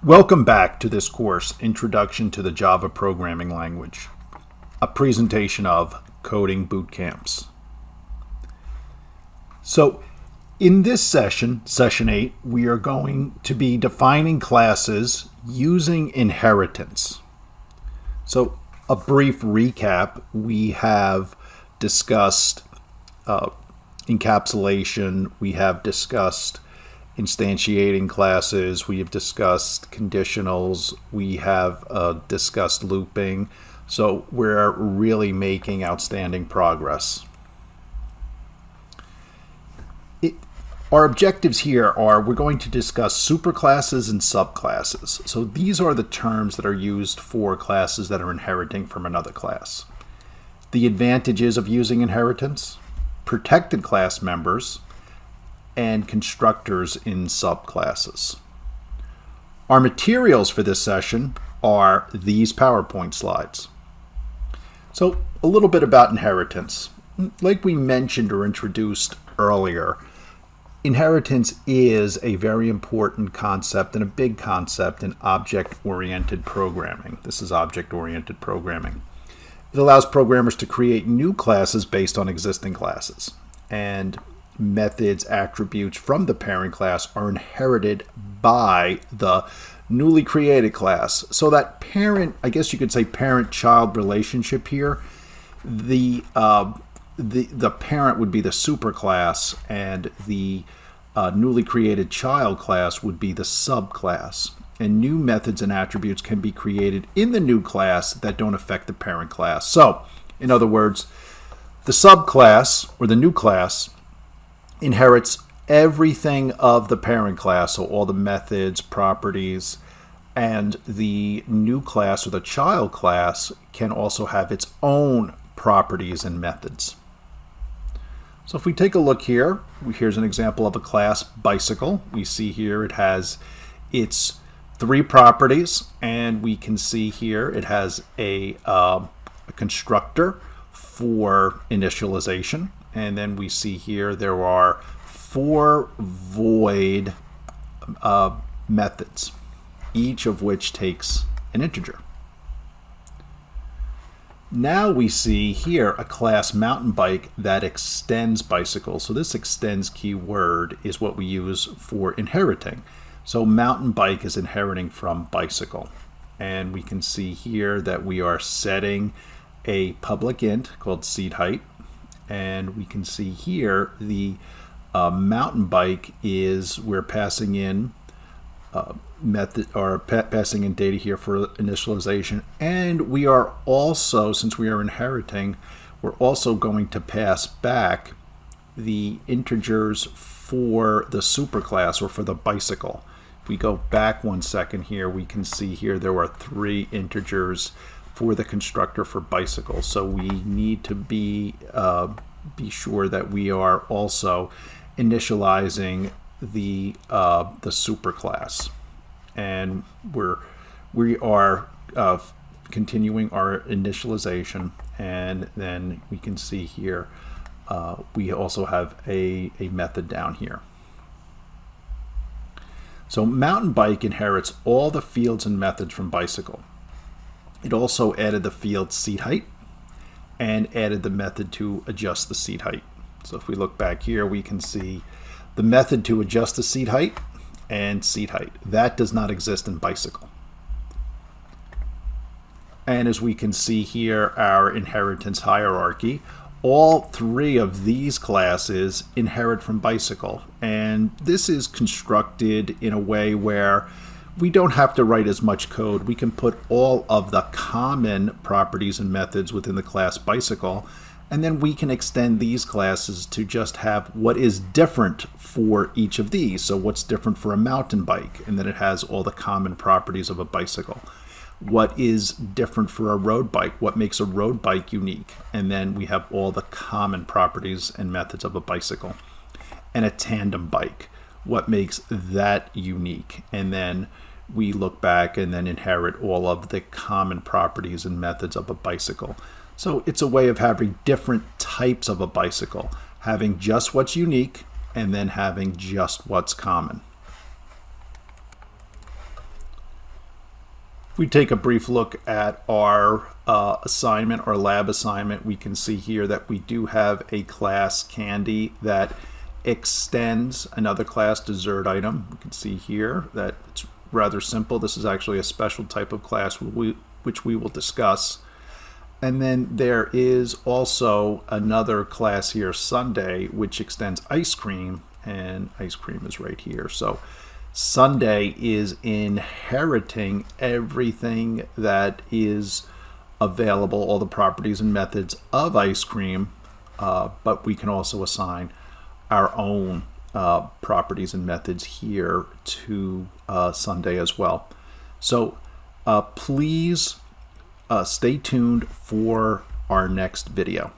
Welcome back to this course, Introduction to the Java Programming Language, a presentation of Coding Boot Camps. So in this session, Session 8, we are going to be defining classes using inheritance. So a brief recap, we have discussed encapsulation, we have discussed instantiating classes, we have discussed conditionals, we have discussed looping. So we're really making outstanding progress. Our objectives here are we're going to discuss superclasses and subclasses. So these are the terms that are used for classes that are inheriting from another class. The advantages of using inheritance, protected class members, and constructors in subclasses. Our materials for this session are these PowerPoint slides. So a little bit about inheritance. Like we mentioned or introduced earlier, inheritance is a very important concept and a big concept in object-oriented programming. This is object-oriented programming. It allows programmers to create new classes based on existing classes, and methods, attributes from the parent class are inherited by the newly created class. So that parent, I guess you could say parent-child relationship here, the parent would be the superclass and the newly created child class would be the subclass. And new methods and attributes can be created in the new class that don't affect the parent class. So, in other words, the subclass or the new class inherits everything of the parent class, so all the methods, properties, and the new class or the child class can also have its own properties and methods. So if we take a look here, here's an example of a class bicycle. We see here it has its three properties, and we can see here it has a constructor for initialization. And then we see here there are four void methods, each of which takes an integer. Now we see here a class mountain bike that extends bicycle. So this extends keyword is what we use for inheriting. So mountain bike is inheriting from bicycle. And we can see here that we are setting a public int called seat height. And we can see here the mountain bike is we're passing in method or passing in data here for initialization, and we are also, since we are inheriting, we're also going to pass back the integers for the superclass or for the bicycle. If we go back 1 second here, we can see here there are three integers for the constructor for bicycle. So we need to be sure that we are also initializing the superclass, and we are continuing our initialization, and then we can see here we also have a method down here. So mountain bike inherits all the fields and methods from bicycle. It also added the field seat height and added the method to adjust the seat height. So if we look back here, we can see the method to adjust the seat height and seat height. That does not exist in bicycle. And as we can see here, our inheritance hierarchy, all three of these classes inherit from bicycle. And this is constructed in a way where we don't have to write as much code. We can put all of the common properties and methods within the class bicycle, and then we can extend these classes to just have what is different for each of these. So what's different for a mountain bike? And then it has all the common properties of a bicycle. What is different for a road bike? What makes a road bike unique? And then we have all the common properties and methods of a bicycle. And a tandem bike, what makes that unique? And then we look back and then inherit all of the common properties and methods of a bicycle. So it's a way of having different types of a bicycle, having just what's unique and then having just what's common. If we take a brief look at our assignment or lab assignment, we can see here that we do have a class Candy that extends another class, dessert item. We can see here that it's rather simple. This is actually a special type of class which we will discuss. And then there is also another class here, Sunday, which extends ice cream, and ice cream is right here. So Sunday is inheriting everything that is available, all the properties and methods of ice cream, but we can also assign our own properties and methods here to Sunday as well. So please stay tuned for our next video.